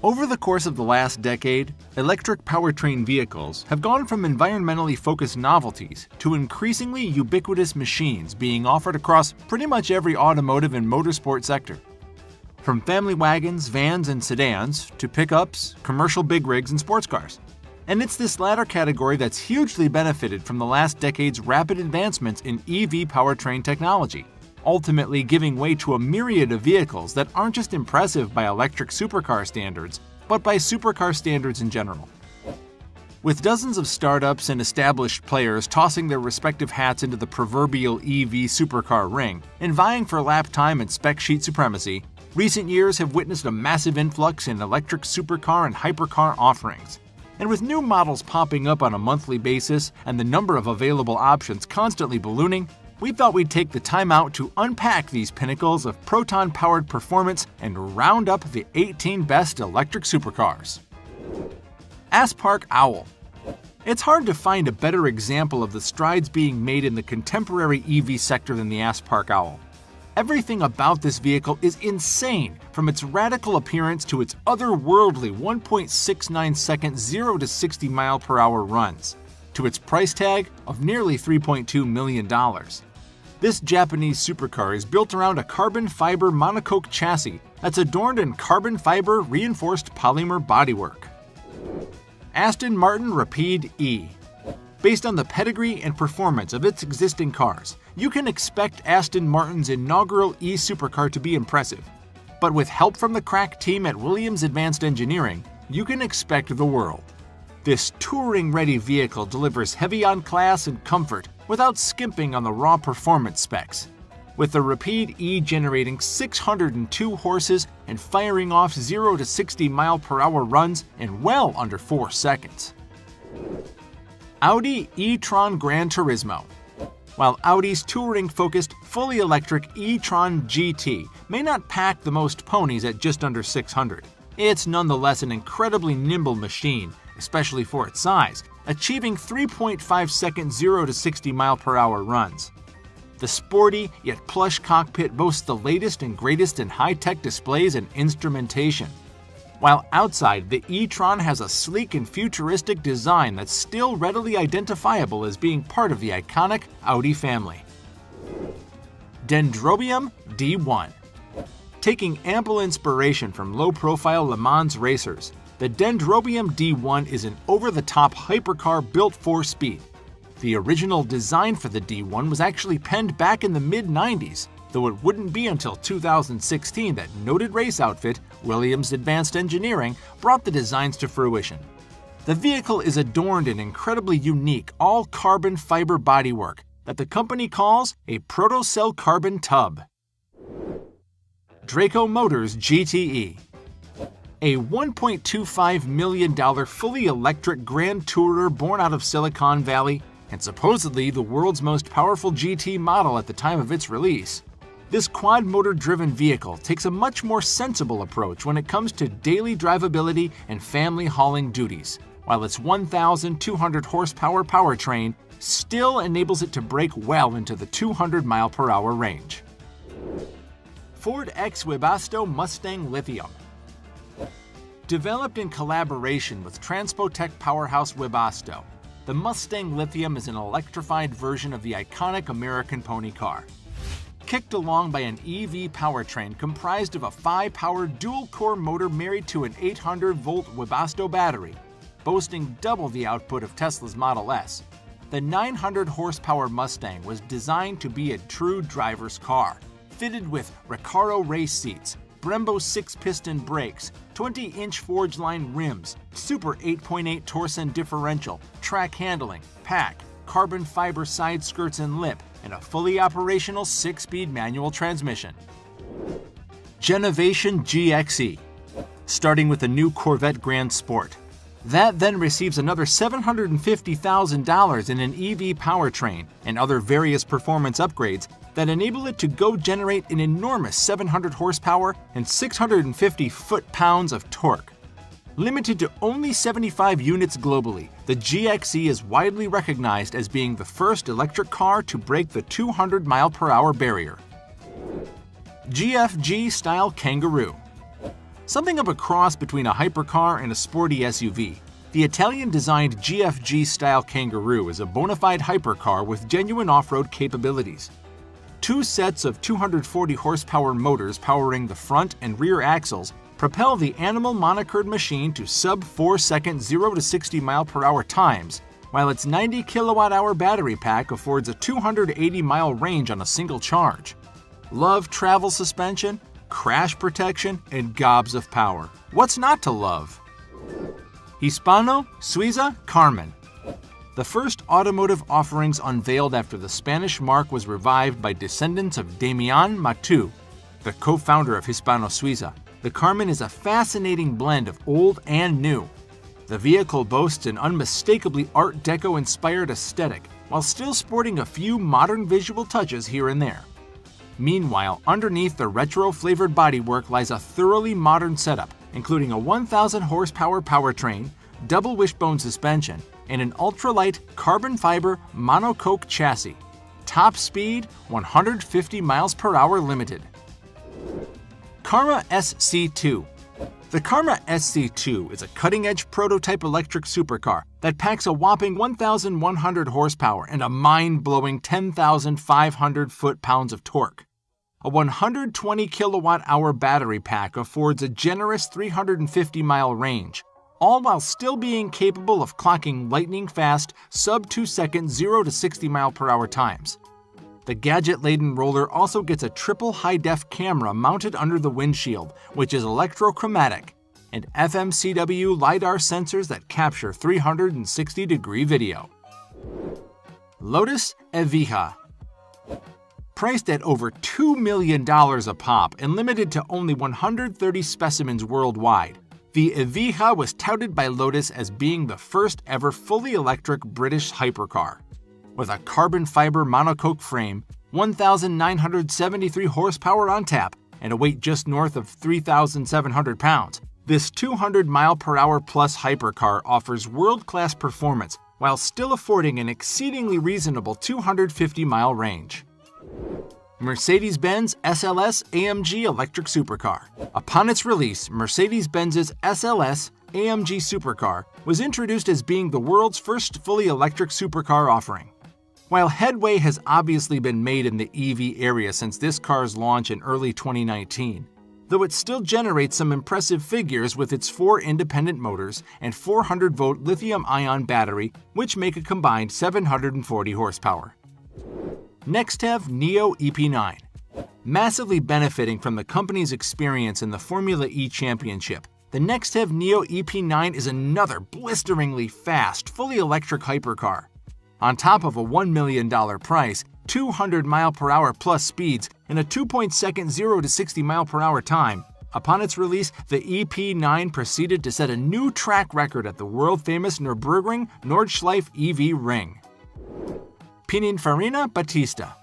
Over the course of the last decade, electric powertrain vehicles have gone from environmentally focused novelties to increasingly ubiquitous machines being offered across pretty much every automotive and motorsport sector. From family wagons, vans, and sedans to pickups, commercial big rigs, and sports cars. And it's this latter category that's hugely benefited from the last decade's rapid advancements in EV powertrain technology, ultimately giving way to a myriad of vehicles that aren't just impressive by electric supercar standards, but by supercar standards in general. With dozens of startups and established players tossing their respective hats into the proverbial EV supercar ring and vying for lap time and spec sheet supremacy, recent years have witnessed a massive influx in electric supercar and hypercar offerings. And with new models popping up on a monthly basis and the number of available options constantly ballooning, we thought we'd take the time out to unpack these pinnacles of proton-powered performance and round up the 18 best electric supercars. Aspark Owl. It's hard to find a better example of the strides being made in the contemporary EV sector than the Aspark Owl. Everything about this vehicle is insane, from its radical appearance to its otherworldly 1.69 second 0 to 60 mph runs, to its price tag of nearly $3.2 million. This Japanese supercar is built around a carbon fiber monocoque chassis that's adorned in carbon fiber reinforced polymer bodywork. Aston Martin Rapide E. Based on the pedigree and performance of its existing cars, you can expect Aston Martin's inaugural E-supercar to be impressive. But with help from the crack team at Williams Advanced Engineering, you can expect the world. This touring-ready vehicle delivers heavy on class and comfort without skimping on the raw performance specs, with the Rapide E generating 602 horses and firing off 0 to 60 mph runs in well under 4 seconds. Audi e-tron Gran Turismo. While Audi's touring-focused, fully electric e-tron GT may not pack the most ponies at just under 600, it's nonetheless an incredibly nimble machine, especially for its size, achieving 3.5 second 0 to 60 mph runs. The sporty yet plush cockpit boasts the latest and greatest in high-tech displays and instrumentation. While outside, the e-tron has a sleek and futuristic design that's still readily identifiable as being part of the iconic Audi family. Dendrobium D1. Taking ample inspiration from low-profile Le Mans racers, the Dendrobium D1 is an over-the-top hypercar built for speed. The original design for the D1 was actually penned back in the mid-90s, though it wouldn't be until 2016 that noted race outfit Williams Advanced Engineering brought the designs to fruition. The vehicle is adorned in incredibly unique all-carbon fiber bodywork that the company calls a Protocell carbon tub. Draco Motors GTE. A $1.25 million fully electric Grand Tourer born out of Silicon Valley and supposedly the world's most powerful GT model at the time of its release. This quad-motor-driven vehicle takes a much more sensible approach when it comes to daily drivability and family hauling duties, while its 1,200 horsepower powertrain still enables it to brake well into the 200 mph range. Ford X Webasto Mustang Lithium. Developed in collaboration with Transpotec powerhouse Webasto, the Mustang Lithium is an electrified version of the iconic American pony car. Kicked along by an EV powertrain comprised of a 5-power dual-core motor married to an 800-volt Webasto battery, boasting double the output of Tesla's Model S, the 900-horsepower Mustang was designed to be a true driver's car, fitted with Recaro race seats, Brembo 6-piston brakes, 20-inch Forgeline rims, Super 8.8 Torsen differential, track handling, pack, carbon fiber side skirts and lip, and a fully operational 6-speed manual transmission. Genovation GXE. Starting with the new Corvette Grand Sport. That then receives another $750,000 in an EV powertrain and other various performance upgrades that enable it to go generate an enormous 700 horsepower and 650 foot-pounds of torque. Limited to only 75 units globally, the GXE is widely recognized as being the first electric car to break the 200 mph barrier. GFG-style Kangaroo. Something of a cross between a hypercar and a sporty SUV, the Italian-designed GFG-style Kangaroo is a bona fide hypercar with genuine off-road capabilities. Two sets of 240 horsepower motors powering the front and rear axles propel the animal monocurd machine to sub-4-second 0 to 60 mph times, while its 90 kWh battery pack affords a 280-mile range on a single charge. Love travel suspension, crash protection, and gobs of power. What's not to love? Hispano Suiza Carmen. The first automotive offerings unveiled after the Spanish marque was revived by descendants of Damian Mateu, the co-founder of Hispano Suiza. The Carmen is a fascinating blend of old and new. The vehicle boasts an unmistakably Art Deco-inspired aesthetic, while still sporting a few modern visual touches here and there. Meanwhile, underneath the retro-flavored bodywork lies a thoroughly modern setup, including a 1,000 horsepower powertrain, double wishbone suspension, and an ultralight carbon fiber monocoque chassis. Top speed 150 mph limited. Karma SC2. The Karma SC2 is a cutting-edge prototype electric supercar that packs a whopping 1,100 horsepower and a mind-blowing 10,500 foot-pounds of torque. A 120 kilowatt-hour battery pack affords a generous 350-mile range, all while still being capable of clocking lightning-fast, sub-2-second 0 to 60 mph times. The gadget-laden roller also gets a triple high-def camera mounted under the windshield, which is electrochromatic, and FMCW LiDAR sensors that capture 360-degree video. Lotus Evija. Priced at over $2 million a pop and limited to only 130 specimens worldwide, the Evija was touted by Lotus as being the first ever fully electric British hypercar. With a carbon fiber monocoque frame, 1,973 horsepower on tap, and a weight just north of 3,700 pounds, this 200-mile-per-hour plus hypercar offers world-class performance while still affording an exceedingly reasonable 250-mile range. Mercedes-Benz SLS AMG electric supercar. Upon its release, Mercedes-Benz's SLS AMG supercar was introduced as being the world's first fully electric supercar offering. While headway has obviously been made in the EV area since this car's launch in early 2019, though it still generates some impressive figures with its 4 independent motors and 400-volt lithium-ion battery, which make a combined 740 horsepower. Nextev Neo EP9. Massively benefiting from the company's experience in the Formula E Championship, the Nextev Neo EP9 is another blisteringly fast, fully electric hypercar. On top of a $1 million price, 200-mile-per-hour plus speeds, and a 2.2-second 0 to 60 mph time, upon its release, the EP9 proceeded to set a new track record at the world-famous Nürburgring Nordschleife EV Ring. Pininfarina Battista.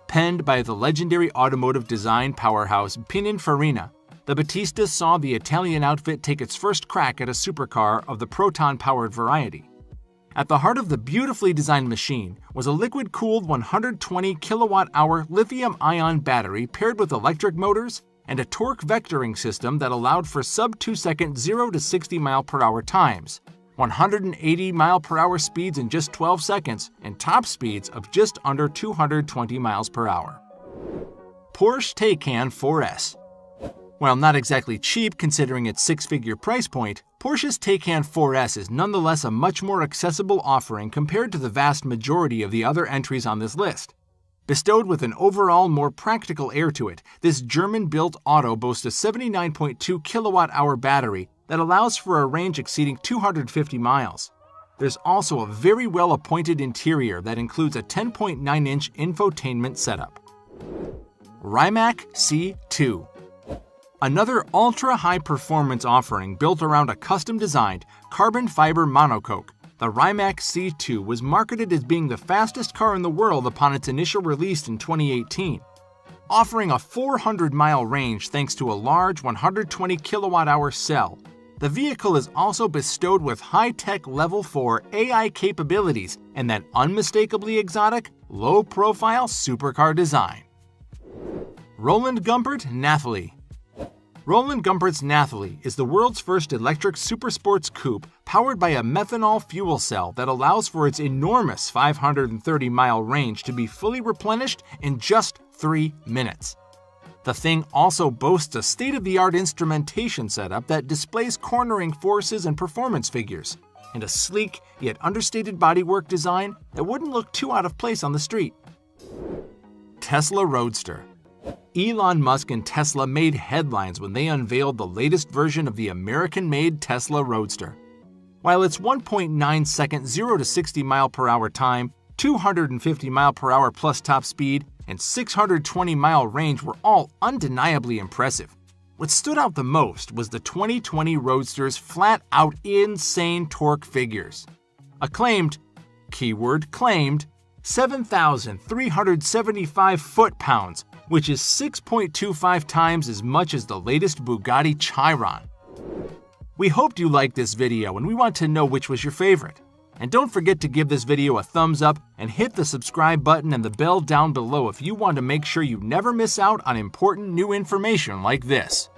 Penned by the legendary automotive design powerhouse Pininfarina, the Battista saw the Italian outfit take its first crack at a supercar of the proton-powered variety. At the heart of the beautifully designed machine was a liquid-cooled 120 kilowatt-hour lithium-ion battery paired with electric motors and a torque vectoring system that allowed for sub-2-second 0 to 60 mph times, 180 mph speeds in just 12 seconds, and top speeds of just under 220 mph. Porsche Taycan 4S. While not exactly cheap considering its 6-figure price point, Porsche's Taycan 4S is nonetheless a much more accessible offering compared to the vast majority of the other entries on this list. Bestowed with an overall more practical air to it, this German-built auto boasts a 79.2 kilowatt-hour battery that allows for a range exceeding 250 miles. There's also a very well-appointed interior that includes a 10.9-inch infotainment setup. Rimac C2. Another ultra-high performance offering built around a custom-designed carbon fiber monocoque, the Rimac C2 was marketed as being the fastest car in the world upon its initial release in 2018. Offering a 400-mile range thanks to a large 120 kilowatt-hour cell, the vehicle is also bestowed with high-tech Level 4 AI capabilities and that unmistakably exotic, low-profile supercar design. Roland Gumpert Nathalie. Roland Gumpert's Nathalie is the world's first electric supersports coupe powered by a methanol fuel cell that allows for its enormous 530-mile range to be fully replenished in just 3 minutes. The thing also boasts a state-of-the-art instrumentation setup that displays cornering forces and performance figures, and a sleek yet understated bodywork design that wouldn't look too out of place on the street. Tesla Roadster. Elon Musk and Tesla made headlines when they unveiled the latest version of the American-made Tesla Roadster. While its 1.9-second 0 to 60 mile/hour time, 250 mile/hour plus top speed, and 620-mile range were all undeniably impressive, what stood out the most was the 2020 Roadster's flat-out insane torque figures. A claimed, keyword claimed, 7,375 foot-pounds, which is 6.25 times as much as the latest Bugatti Chiron. We hoped you liked this video and we want to know which was your favorite. And don't forget to give this video a thumbs up and hit the subscribe button and the bell down below if you want to make sure you never miss out on important new information like this.